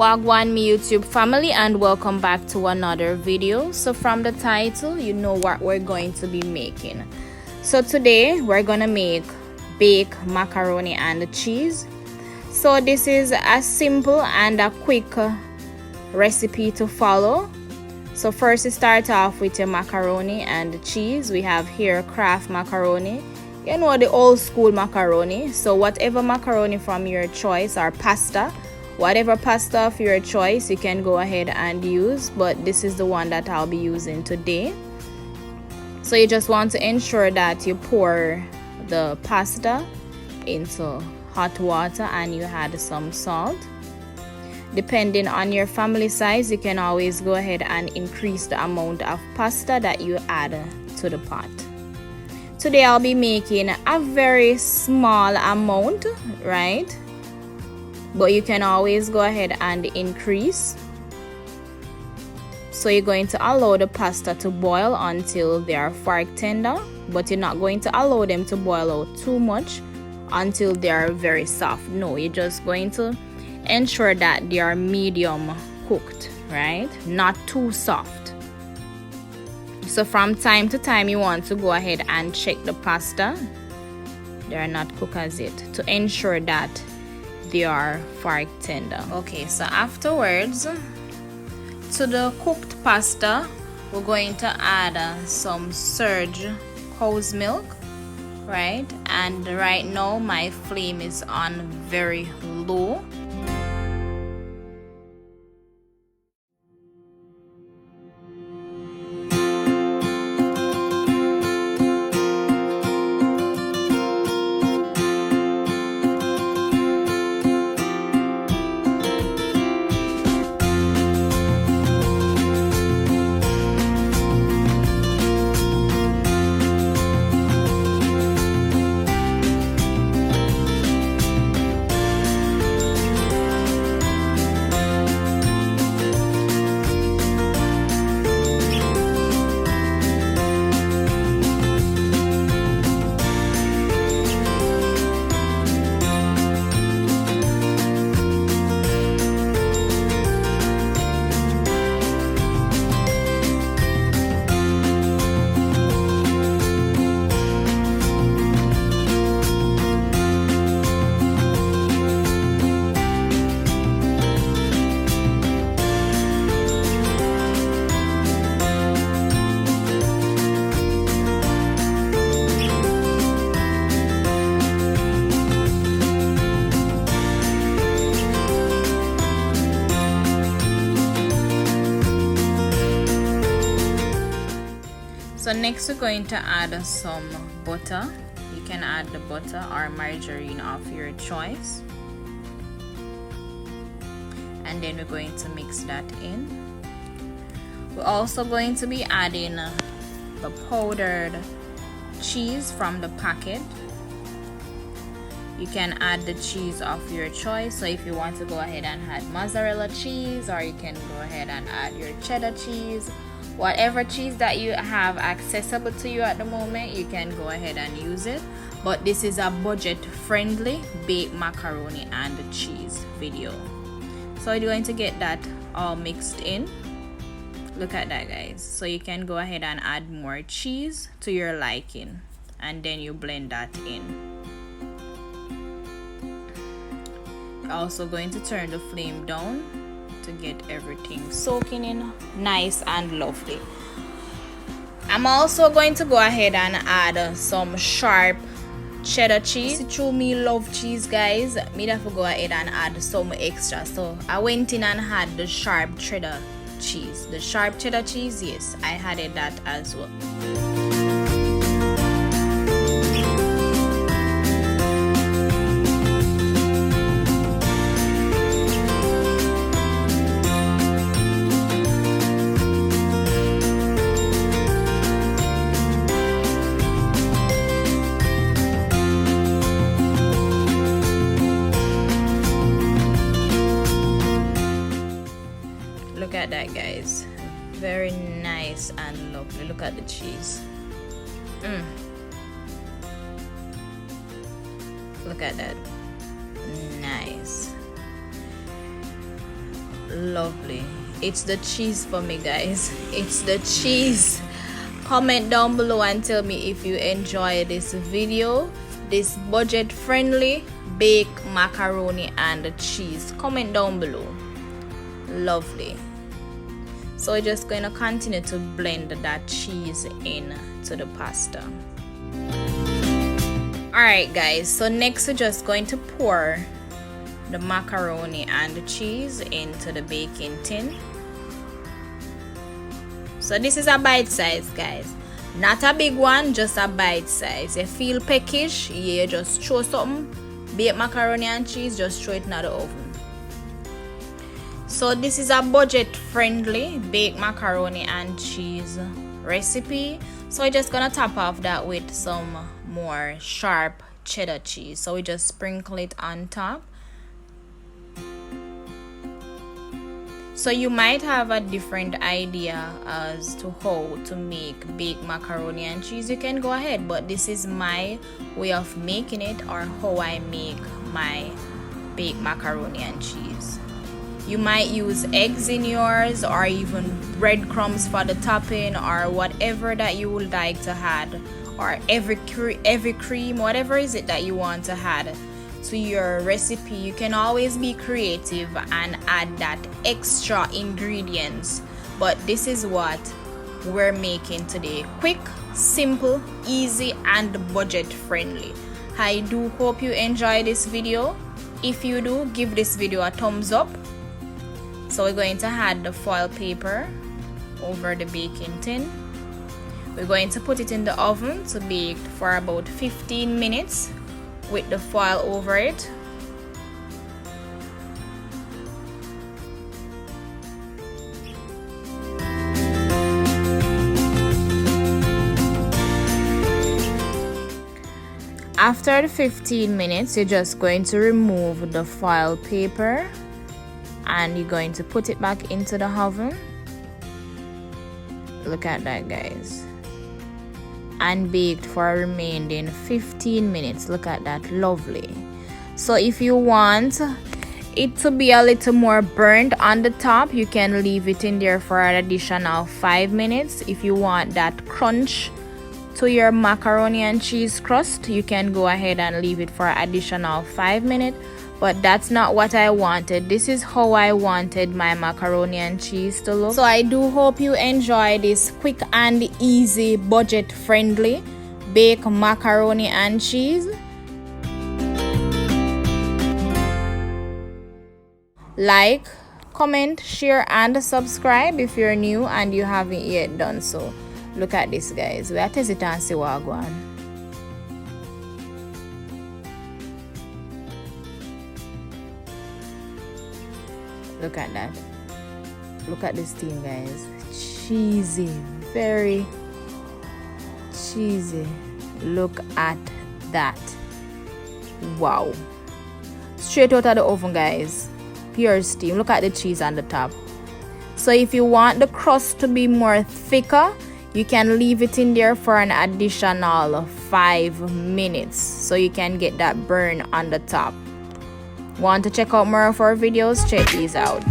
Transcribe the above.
Wagwan me YouTube family, and welcome back to another video. So from the title, you know what we're going to be making. So today we're gonna make baked macaroni and cheese. So this is a simple and a quick recipe to follow. So first you start off with your macaroni and cheese. We have here Kraft macaroni, you know, the old school macaroni. So whatever macaroni from your choice, or pasta, whatever pasta of your choice, you can go ahead and use, but this is the one that I'll be using today. So you just want to ensure that you pour the pasta into hot water and you add some salt. Depending on your family size, you can always go ahead and increase the amount of pasta that you add to the pot. Today I'll be making a very small amount, right? But you can always go ahead and increase. So you're going to allow the pasta to boil until they are fork tender, but you're not going to allow them to boil out too much until they are very soft. No, you're just going to ensure that they are medium cooked, right? Not too soft. So from time to time you want to go ahead and check the pasta. They are not cooked as yet, to ensure that they are fork tender. Okay, so afterwards, to the cooked pasta, we're going to add some surge cow's milk, right? And right now my flame is on very low. So next we're going to add some butter. You can add the butter or margarine of your choice. And then we're going to mix that in. We're also going to be adding the powdered cheese from the packet. You can add the cheese of your choice. So if you want to go ahead and add mozzarella cheese, or you can go ahead and add your cheddar cheese. Whatever cheese that you have accessible to you at the moment, you can go ahead and use it. But this is a budget friendly baked macaroni and cheese video. So you're going to get that all mixed in. Look at that, guys. So you can go ahead and add more cheese to your liking, and then you blend that in. You're also going to turn the flame down to get everything soaking in nice and lovely. I'm also going to go ahead and add some sharp cheddar cheese. See, through me love cheese, guys, me have to go ahead and add some extra. So I went in and had the sharp cheddar cheese. The sharp cheddar cheese, yes, I added that as well. Look at that, guys. Very nice and lovely. Look at the cheese. Look at that. Nice. Lovely. It's the cheese for me, guys. It's the cheese. Comment down below and tell me if you enjoy this video, this budget friendly baked macaroni and cheese. Comment down below. Lovely. So we're just going to continue to blend that cheese in to the pasta. Alright guys, so next we're just going to pour the macaroni and the cheese into the baking tin. So this is a bite size, guys, not a big one, just a bite size. You feel peckish, you just throw something, baked macaroni and cheese, just throw it in the oven. So this is a budget friendly baked macaroni and cheese recipe. So we're just gonna top off that with some more sharp cheddar cheese. So we just sprinkle it on top. So you might have a different idea as to how to make baked macaroni and cheese. You can go ahead, but this is my way of making it, or how I make my baked macaroni and cheese. You might use eggs in yours, or even breadcrumbs for the topping, or whatever that you would like to add, or every cream, whatever is it that you want to add to your recipe. You can always be creative and add that extra ingredients, but this is what we're making today. Quick, simple, easy, and budget friendly. I do hope you enjoy this video. If you do, give this video a thumbs up. So we're going to add the foil paper over the baking tin. We're going to put it in the oven to bake for about 15 minutes with the foil over it. After the 15 minutes, you're just going to remove the foil paper and you're going to put it back into the oven. Look at that, guys. And baked for a remaining 15 minutes. Look at that, lovely. So if you want it to be a little more burnt on the top, you can leave it in there for an additional 5 minutes. If you want that crunch to your macaroni and cheese crust, you can go ahead and leave it for an additional 5 minutes. But that's not what I wanted. This is how I wanted my macaroni and cheese to look. So I do hope you enjoy this quick and easy, budget friendly baked macaroni and cheese. Like, comment, share, and subscribe if you're new and you haven't yet done so. Look at this, guys. We are testing and see what going on. Look at that. Look at this thing, guys. Cheesy, very cheesy. Look at that. Wow. Straight out of the oven, guys. Pure steam. Look at the cheese on the top. So if you want the crust to be more thicker, you can leave it in there for an additional 5 minutes so you can get that burn on the top. Want to check out more of our videos? Check these out.